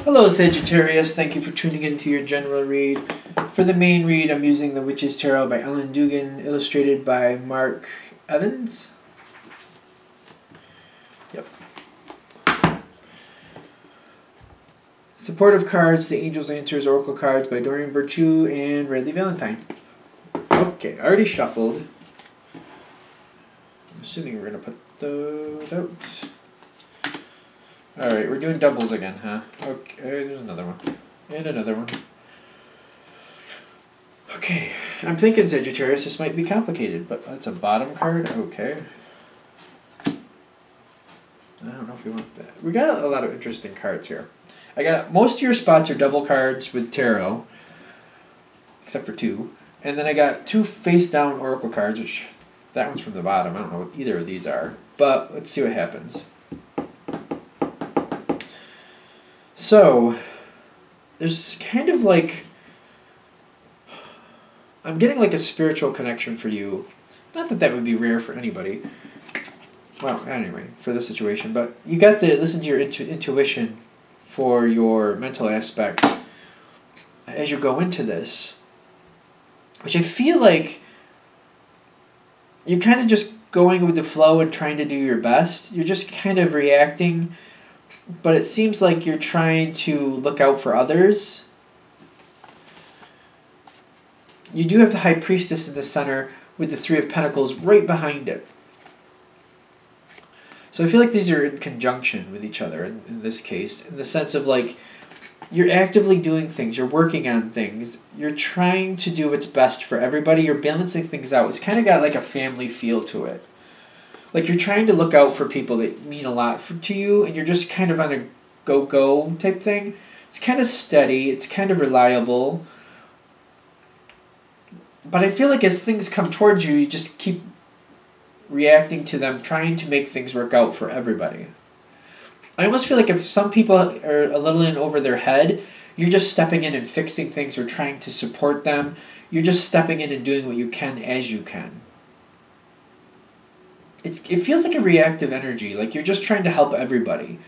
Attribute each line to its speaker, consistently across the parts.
Speaker 1: Hello Sagittarius, thank you for tuning into your general read. For the main read, I'm using The Witch's Tarot by Ellen Dugan, illustrated by Mark Evans. Yep. Supportive cards, The Angel's Answers, Oracle cards by Dorian Virtue and Radley Valentine. Okay, I already shuffled. I'm assuming we're going to put those out. Alright, we're doing doubles again, huh? Okay, there's another one. And another one. Okay, I'm thinking, Sagittarius, this might be complicated, but that's a bottom card? Okay. I don't know if we want that. We got a lot of interesting cards here. Most of your spots are double cards with tarot, except for two. And then I got two face-down oracle cards, which that one's from the bottom. I don't know what either of these are, but let's see what happens. So, there's kind of like, I'm getting like a spiritual connection for you. Not that that would be rare for anybody. Well, anyway, for this situation. But you got to listen to your intuition for your mental aspect as you go into this. Which I feel like you're kind of just going with the flow and trying to do your best. You're just kind of reacting. But it seems like you're trying to look out for others. You do have the High Priestess in the center with the Three of Pentacles right behind it. So I feel like these are in conjunction with each other in this case. In the sense of like, you're actively doing things. You're working on things. You're trying to do what's best for everybody. You're balancing things out. It's kind of got like a family feel to it. Like you're trying to look out for people that mean a lot to you, and you're just kind of on a go-go type thing. It's kind of steady. It's kind of reliable. But I feel like as things come towards you, you just keep reacting to them, trying to make things work out for everybody. I almost feel like if some people are a little in over their head, you're just stepping in and fixing things or trying to support them. You're just stepping in and doing what you can as you can. It feels like a reactive energy, like you're just trying to help everybody.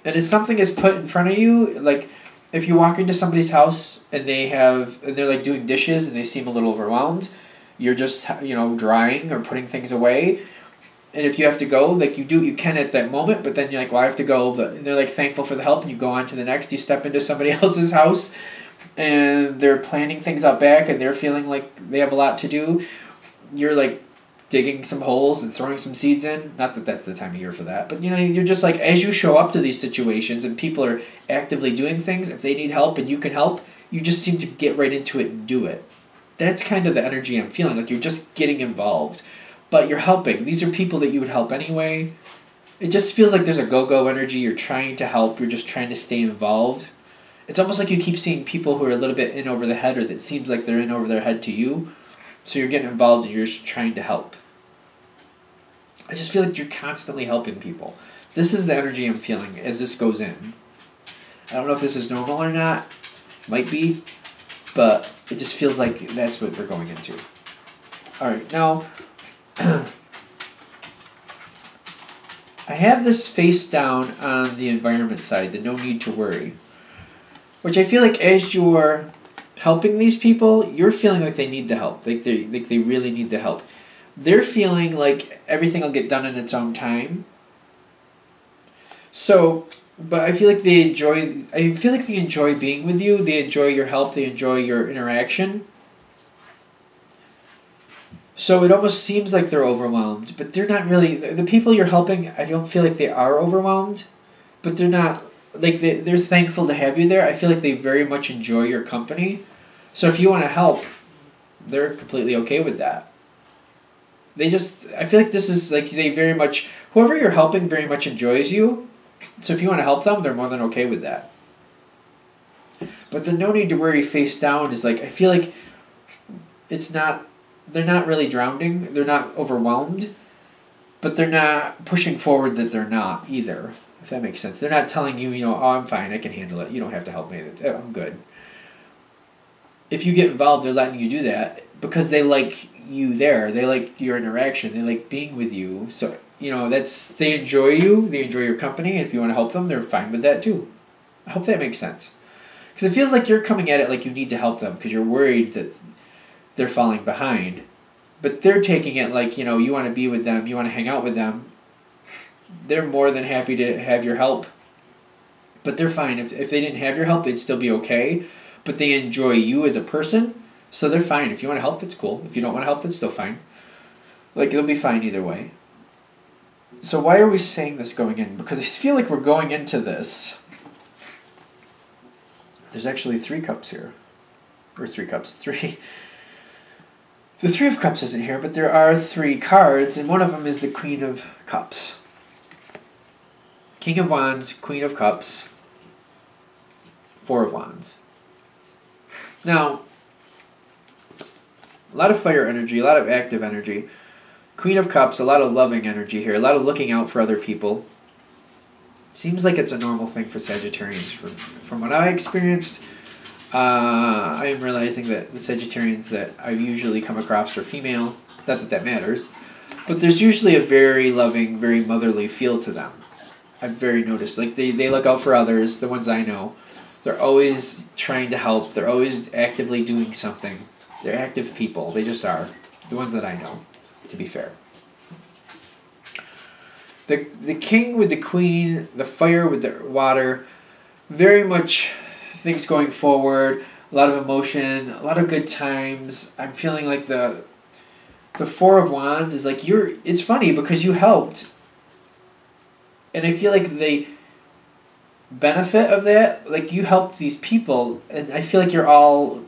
Speaker 1: And if something is put in front of you, like if you walk into somebody's house and they're like doing dishes and they seem a little overwhelmed, you're just, drying or putting things away. And if you have to go, like you can at that moment, but then you're like, well, I have to go. But they're like thankful for the help and you go on to the next. You step into somebody else's house and they're planning things out back and they're feeling like they have a lot to do. You're like digging some holes and throwing some seeds in. Not that that's the time of year for that. But, you're just like, as you show up to these situations and people are actively doing things, if they need help and you can help, you just seem to get right into it and do it. That's kind of the energy I'm feeling. Like you're just getting involved. But you're helping. These are people that you would help anyway. It just feels like there's a go-go energy. You're trying to help. You're just trying to stay involved. It's almost like you keep seeing people who are a little bit in over the head, or that seems like they're in over their head to you. So you're getting involved and you're just trying to help. I just feel like you're constantly helping people. This is the energy I'm feeling as this goes in. I don't know if this is normal or not. Might be. But it just feels like that's what we're going into. Alright, now I have this face down on the environment side, the no need to worry. Which I feel like as you're helping these people, you're feeling like they need the help. Like they really need the help. They're feeling like everything will get done in its own time. So, but I feel like they enjoy being with you. They enjoy your help. They enjoy your interaction. So it almost seems like they're overwhelmed, but they're not really. The people you're helping, I don't feel like they are overwhelmed, but they're not. Like they're thankful to have you there. I feel like they very much enjoy your company. So if you want to help, they're completely okay with that. I feel like this is like whoever you're helping very much enjoys you. So if you want to help them, they're more than okay with that. But the no need to worry face down is like, I feel like they're not really drowning. They're not overwhelmed, but they're not pushing forward that they're not either, if that makes sense. They're not telling you, oh, I'm fine, I can handle it. You don't have to help me. I'm good. If you get involved, they're letting you do that because they like you there. They like your interaction. They like being with you. So, they enjoy you. They enjoy your company. And if you want to help them, they're fine with that too. I hope that makes sense. Because it feels like you're coming at it like you need to help them because you're worried that they're falling behind. But they're taking it like, you know, you want to be with them, you want to hang out with them. They're more than happy to have your help. But they're fine. If they didn't have your help, they'd still be okay. But they enjoy you as a person, so they're fine. If you want to help, that's cool. If you don't want to help, that's still fine. Like, it'll be fine either way. So why are we saying this going in? Because I feel like we're going into this. There's actually 3 cups here. Or 3 cups. 3. The 3 of Cups isn't here, but there are 3 cards, and one of them is the Queen of Cups. King of Wands, Queen of Cups, 4 of Wands. Now, a lot of fire energy, a lot of active energy. Queen of Cups, a lot of loving energy here, a lot of looking out for other people. Seems like it's a normal thing for Sagittarians. From what I experienced, I am realizing that the Sagittarians that I've usually come across are female. Not that that matters. But there's usually a very loving, very motherly feel to them. I've very noticed. Like, they look out for others, the ones I know. They're always trying to help. They're always actively doing something. They're active people. They just are. The ones that I know, to be fair. The king with the queen, the fire with the water, very much things going forward, a lot of emotion, a lot of good times. I'm feeling like the 4 of Wands is like it's funny because you helped. And I feel like the benefit of that, like you helped these people, and I feel like you're all,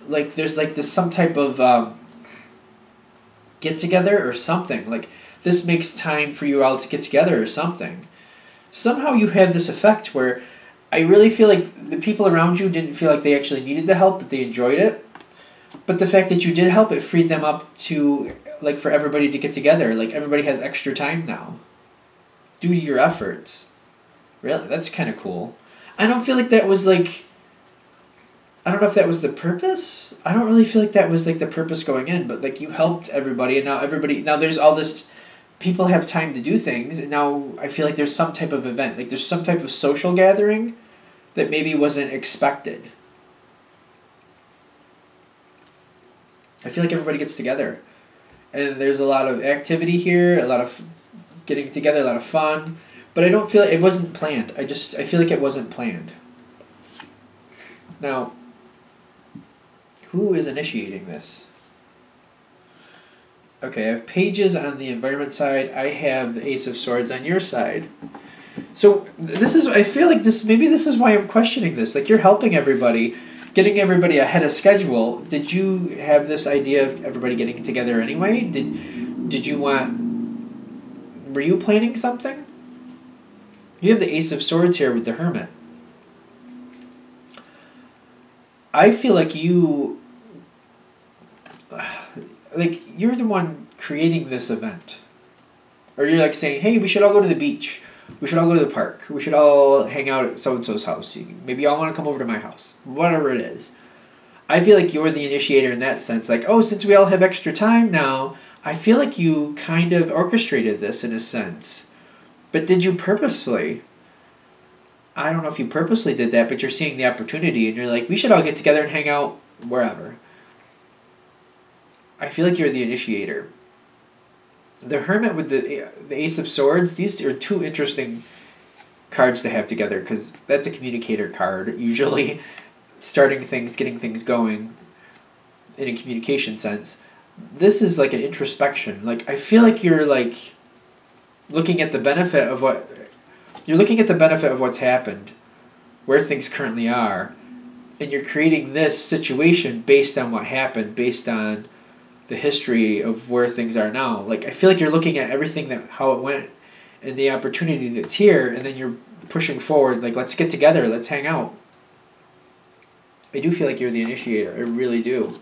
Speaker 1: like there's like this some type of get together or something. Like this makes time for you all to get together or something. Somehow you have this effect where I really feel like the people around you didn't feel like they actually needed the help, but they enjoyed it. But the fact that you did help, it freed them up to, like, for everybody to get together. Like, everybody has extra time now due to your efforts. Really? That's kind of cool. I don't feel like that was, like, I don't know if that was the purpose. I don't really feel like that was, like, the purpose going in. But, like, you helped everybody, and now there's all this, people have time to do things, and now I feel like there's some type of event. Like, there's some type of social gathering that maybe wasn't expected. I feel like everybody gets together. And there's a lot of activity here, a lot of getting together, a lot of fun. But I don't feel like it wasn't planned. I feel like it wasn't planned. Now, who is initiating this? Okay, I have pages on the environment side. I have the Ace of Swords on your side. So I feel like maybe this is why I'm questioning this. Like, you're helping everybody, getting everybody ahead of schedule. Did you have this idea of everybody getting together anyway? Were you planning something? You have the Ace of Swords here with the Hermit. I feel like you're the one creating this event. Or you're like saying, hey, we should all go to the beach. We should all go to the park. We should all hang out at so-and-so's house. Maybe y'all want to come over to my house. Whatever it is. I feel like you're the initiator in that sense. Like, oh, since we all have extra time now, I feel like you kind of orchestrated this in a sense. But did you purposefully? I don't know if you purposely did that, but you're seeing the opportunity and you're like, we should all get together and hang out wherever. I feel like you're the initiator. The Hermit with the Ace of Swords, these are 2 interesting cards to have together because that's a communicator card, usually starting things, getting things going in a communication sense. This is like an introspection. Like, I feel like you're like looking at the benefit of what's happened, where things currently are, and you're creating this situation based on what happened, based on the history of where things are now. Like, I feel like you're looking at everything how it went and the opportunity that's here, and then you're pushing forward, like, let's get together, let's hang out. I do feel like you're the initiator. I really do.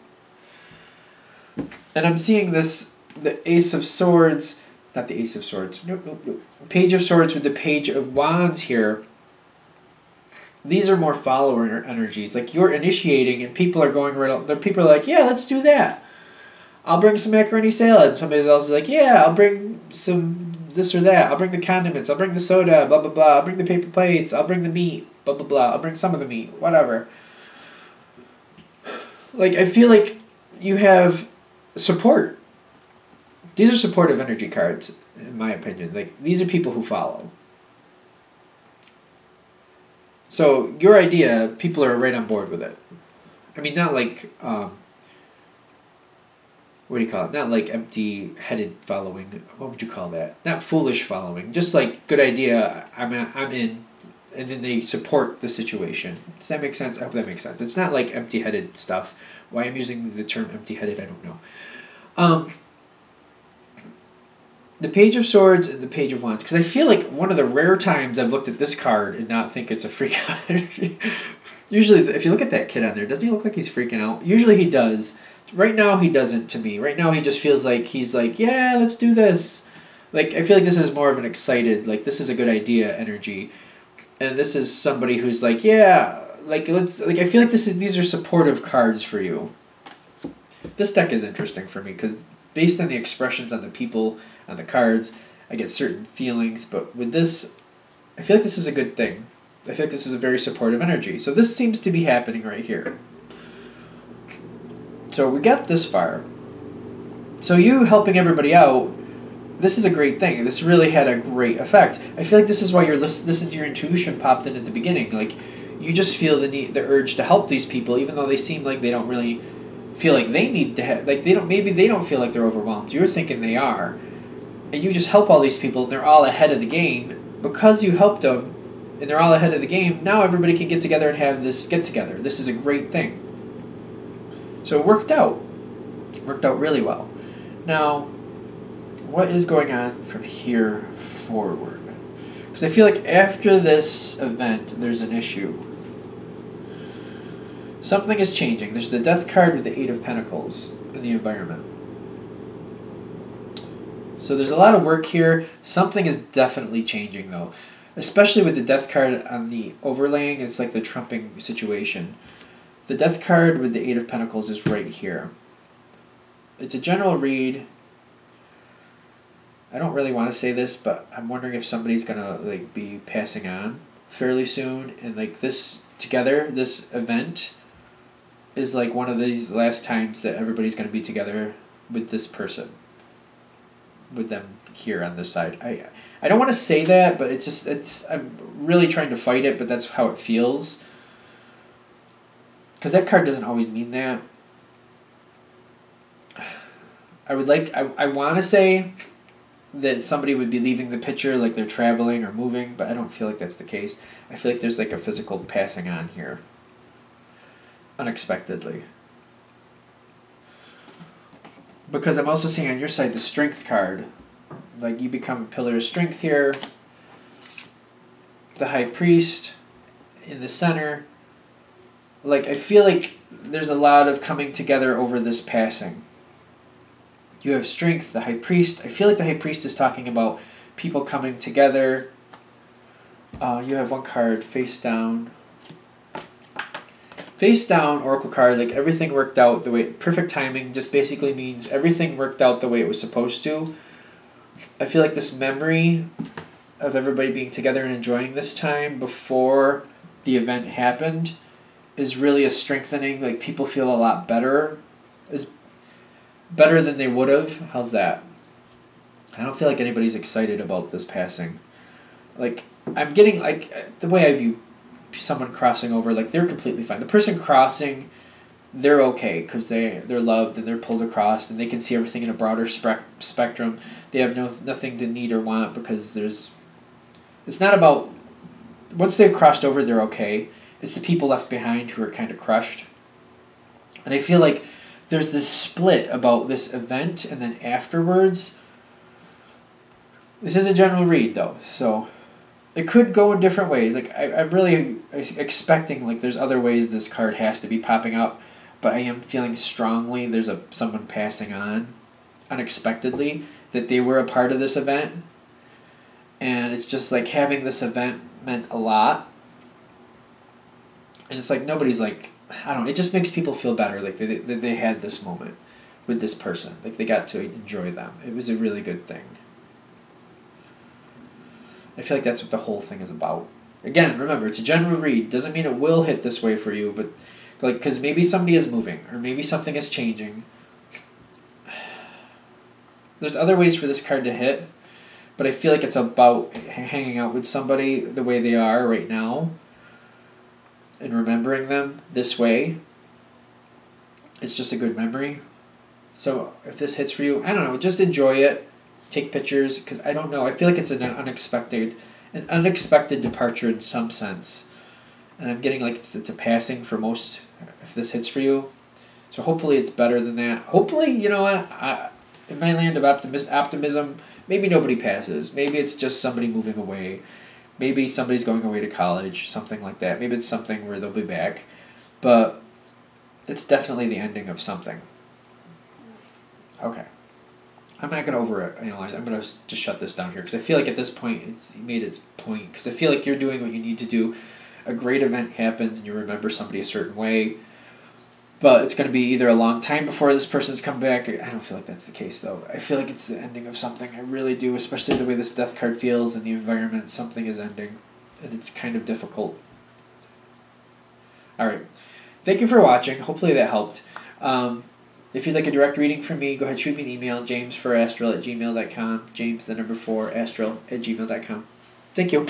Speaker 1: And I'm seeing the Ace of Swords, not the Ace of Swords, nope. Page of Swords with the Page of Wands here. These are more follower energies. Like, you're initiating and people are going people are like, yeah, let's do that. I'll bring some macaroni salad. Somebody else is like, yeah, I'll bring some this or that. I'll bring the condiments. I'll bring the soda, blah, blah, blah. I'll bring the paper plates. I'll bring the meat. blah blah blah. I'll bring some of the meat, whatever. Like, I feel like you have support. These are supportive energy cards, in my opinion. Like, these are people who follow. So your idea, people are right on board with it. I mean, not like what do you call it? Not like empty-headed following. What would you call that? Not foolish following. Just like, good idea. I'm in, and then they support the situation. Does that make sense? I hope that makes sense. It's not like empty-headed stuff. Why I'm using the term empty-headed, I don't know. The Page of Swords and the Page of Wands, because I feel like one of the rare times I've looked at this card and not think it's a freak out energy. Usually, if you look at that kid on there, doesn't he look like he's freaking out? Usually he does. Right now he doesn't to me. Right now he just feels like he's like, yeah, let's do this. Like, I feel like this is more of an excited, like, this is a good idea energy. And this is somebody who's like, yeah, like, let's, like, I feel like these are supportive cards for you. This deck is interesting for me because based on the expressions on the people, on the cards, I get certain feelings. But with this, I feel like this is a good thing. I feel like this is a very supportive energy. So this seems to be happening right here. So we got this far. So you helping everybody out, this is a great thing. This really had a great effect. I feel like this is why your listen to your intuition popped in at the beginning. Like, you just feel the urge to help these people, even though they seem like they don't really feel like they need to have, like, maybe they don't feel like they're overwhelmed. You're thinking they are. And you just help all these people and they're all ahead of the game. Because you helped them and they're all ahead of the game, now everybody can get together and have this get together. This is a great thing. So it worked out. It worked out really well. Now, what is going on from here forward? Because I feel like after this event, there's an issue. Something is changing. There's the Death card with the Eight of Pentacles in the environment. So there's a lot of work here. Something is definitely changing, though. Especially with the Death card on the overlaying. It's like the trumping situation. The Death card with the Eight of Pentacles is right here. It's a general read. I don't really want to say this, but I'm wondering if somebody's going to like be passing on fairly soon. And like this together, this event is like one of these last times that everybody's going to be together with this person. With them here on this side. I don't want to say that, but I'm really trying to fight it, but that's how it feels. Because that card doesn't always mean that. I want to say that somebody would be leaving the picture like they're traveling or moving, but I don't feel like that's the case. I feel like there's like a physical passing on here. Unexpectedly. Because I'm also seeing on your side the Strength card. Like, you become a pillar of strength here. The High Priest in the center. Like, I feel like there's a lot of coming together over this passing. You have Strength, the High Priest. I feel like the High Priest is talking about people coming together. You have one card, Face Down. Face Down, Oracle card, like everything worked out the way... Perfect timing just basically means everything worked out the way it was supposed to. I feel like this memory of everybody being together and enjoying this time before the event happened is really a strengthening. Like, people feel a lot better. Is better than they would have. How's that? I don't feel like anybody's excited about this passing. Like, I'm getting, like, the way I view someone crossing over, like, they're completely fine. The person crossing, they're okay because they're loved and they're pulled across and they can see everything in a broader spectrum. They have nothing to need or want because it's not about, once they've crossed over, they're okay. It's the people left behind who are kind of crushed. And I feel like there's this split about this event and then afterwards. This is a general read, though, so it could go in different ways. Like, I'm really expecting, like, there's other ways this card has to be popping up, but I am feeling strongly there's someone passing on unexpectedly, that they were a part of this event, and it's just like having this event meant a lot, and it's like nobody's like, I don't know, it just makes people feel better, like they had this moment with this person, like they got to enjoy them. It was a really good thing. I feel like that's what the whole thing is about. Again, remember, it's a general read. Doesn't mean it will hit this way for you, but like, because maybe somebody is moving, or maybe something is changing. There's other ways for this card to hit, but I feel like it's about hanging out with somebody the way they are right now and remembering them this way. It's just a good memory. So if this hits for you, I don't know, just enjoy it. Take pictures, because I don't know. I feel like it's an unexpected departure in some sense. And I'm getting like it's a passing for most, if this hits for you. So hopefully it's better than that. Hopefully, you know what, in my land of optimism, maybe nobody passes. Maybe it's just somebody moving away. Maybe somebody's going away to college, something like that. Maybe it's something where they'll be back. But it's definitely the ending of something. Okay. I'm not going to overanalyze. I'm going to just shut this down here because I feel like at this point it's made its point. Because I feel like you're doing what you need to do. A great event happens and you remember somebody a certain way. But it's going to be either a long time before this person's come back. I don't feel like that's the case, though. I feel like it's the ending of something. I really do, especially the way this death card feels and the environment. Something is ending. And it's kind of difficult. All right. Thank you for watching. Hopefully that helped. If you'd like a direct reading from me, go ahead, shoot me an email, james4astral@gmail.com, james4astral@gmail.com. Thank you.